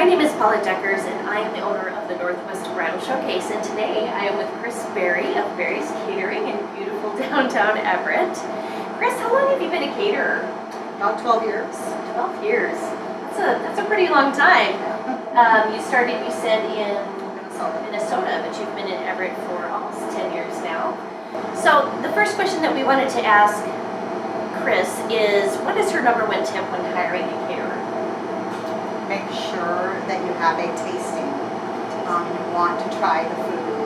name is Paula Deckers, and I am the owner of the Northwest Bridal Showcase. And today I am with Chris Berry of Berry's Catering in beautiful downtown Everett. Chris, how long have you been a caterer? About 12 years. 12 years. That's a pretty long time. You started, you said, in Minnesota, but you've been in Everett for almost 10 years now. So the first question that we wanted to ask Chris is, what is her number one tip when hiring a caterer? Make sure that you have a tasting. You want to try the food.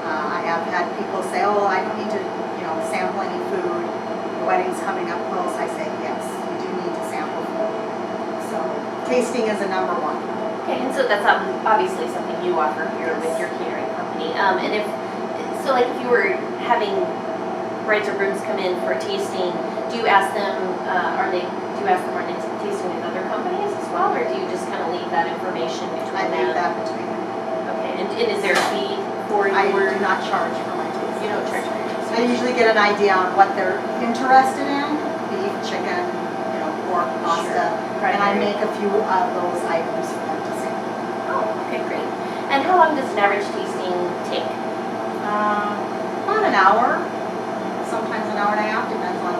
I have had people say, oh, I don't need to sample any food. The wedding's coming up close. I say, yes, you do need to sample food. So tasting is a number one. Okay, and so that's obviously something you offer here with your catering company. And if you were having brides or grooms come in for a tasting, do you ask them, are they tasting with other companies as well, or do you just kind of leave that information between them? I leave that between them. Okay, and is there a fee for your... I do not charge for my tasting. You don't charge for your tasting? I usually get an idea on what they're interested in, beef, chicken, pork, pasta, Right. And I make a few of those items for them to sample. Oh, okay, great. And how long does an average tasting take? About an hour, sometimes an hour and a half, depends on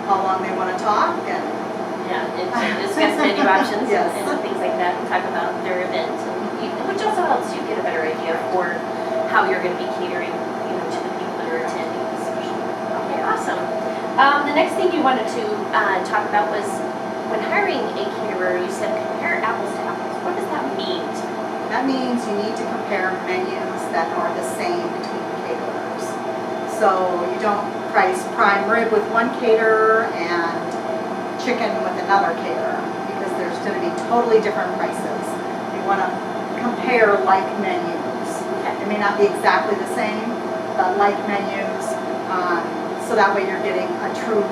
how long they want to talk. And discuss menu options Yes. and things like that, and talk about their event, which also helps you get a better idea for how you're going to be catering, to the people that are attending the special. Okay, awesome. The next thing you wanted to talk about was when hiring a caterer, you said compare apples to apples. What does that mean? that means you need to compare menus that are the same between caterers. So you don't price prime rib with one caterer and chicken with another caterer, because there's going to be totally different prices. You want to compare like menus. They may not be exactly the same, but like menus, so that way you're getting a true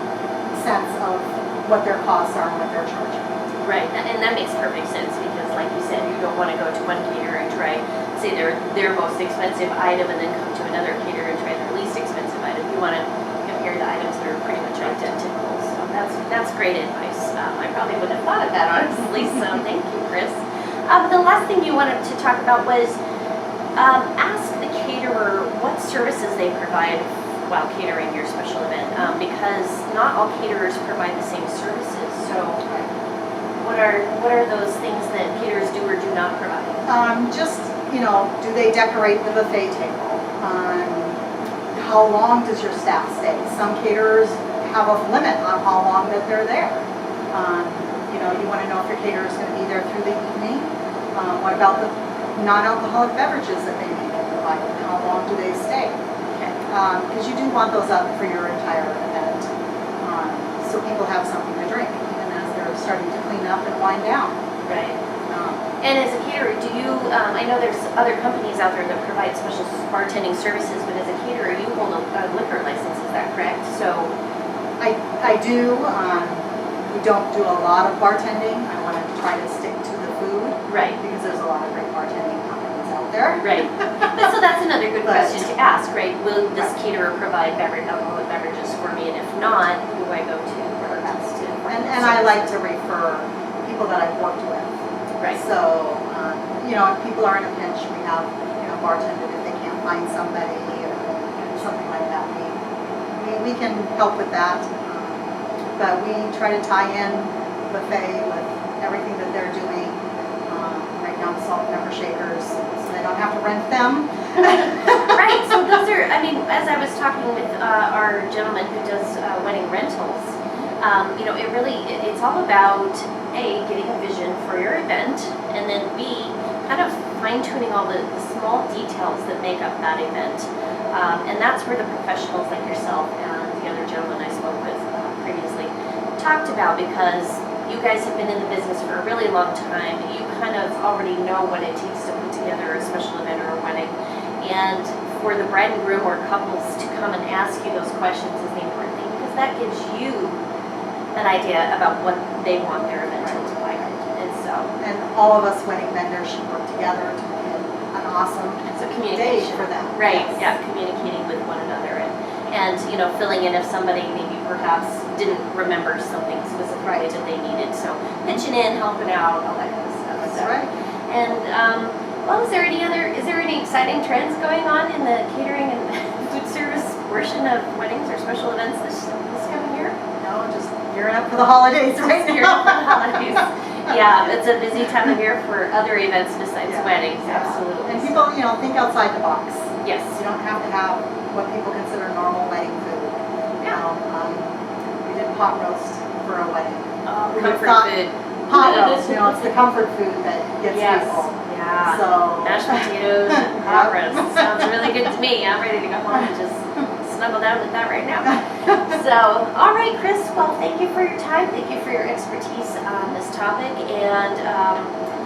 sense of what their costs are and what they're charging. Right, and that makes perfect sense, because like you said, you don't want to go to one caterer and try, say, their most expensive item, and then come to another caterer and try their least expensive item. You want to compare the items that are pretty much identical. So that's great advice. I probably wouldn't have thought of that, honestly, so thank you, Chris. The last thing you wanted to talk about was ask the caterer what services they provide while catering your special event, because not all caterers provide the same services. So what are those things that caterers do or do not provide? Do they decorate the buffet table? How long does your staff stay? Some caterers have a limit on how long that they're there. You want to know if your caterer is going to be there through the evening. What about the non-alcoholic beverages that they may provide? How long do they stay? Because you do want those up for your entire event, so people have something to drink, even as they're starting to clean up and wind down. Right. And as a caterer, do you, I know there's other companies out there that provide special bartending services, but as a caterer, you hold a liquor license, is that correct? So I do. We don't do a lot of bartending. I want to try to stick to the food. Right. Because there's a lot of great bartending companies out there. Right. So that's another good question to ask, right? Will this caterer provide alcoholic beverages for me? And if not, who do I go to perhaps to? And I like to refer people that I've worked with. Right. So, if people are in a pinch, we have, bartenders if they can't find somebody or something like that. We can help with that. But we try to tie in buffet with everything that they're doing. Right now, salt and pepper shakers, so they don't have to rent them. Right. So those are, as I was talking with our gentleman who does wedding rentals, it's all about A, getting a vision for your event, and then B, kind of fine-tuning all the small details that make up that event. And that's where the professionals like yourself and the other gentleman I spoke with previously talked about, because you guys have been in the business for a really long time. You kind of already know what it takes to put together a special event or a wedding. And for the bride and groom or couples to come and ask you those questions is the important thing, because that gives you an idea about what they want their event to look like. And all of us wedding vendors should work together to make it an awesome day for them. Right, yes. Yeah, communicating with one another and filling in if somebody maybe perhaps didn't remember something specifically that they needed. So pitching in, helping out, all that kind of stuff. That's right. And, well, is there any exciting trends going on in the catering and food service portion of weddings or special events this coming year? No, just gearing up for the holidays right Gearing up for the now. holidays. Yeah, it's a busy time of year for other events besides Yeah. weddings, Yeah. absolutely. And people, think outside the box. Yes. You don't have to have what people consider normal wedding food. We did pot roast for a wedding. Oh, We comfort thought- food. Pot roast, it's the comfort food that gets Yes. people. Yeah. So. Mashed potatoes and pot roast. Sounds really good to me. I'm ready to go home and just snuggle down with that right now. So, all right, Chris. Well, thank you for your time. Thank you for your expertise on this topic, and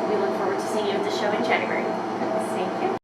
we look forward to seeing you at the show in January.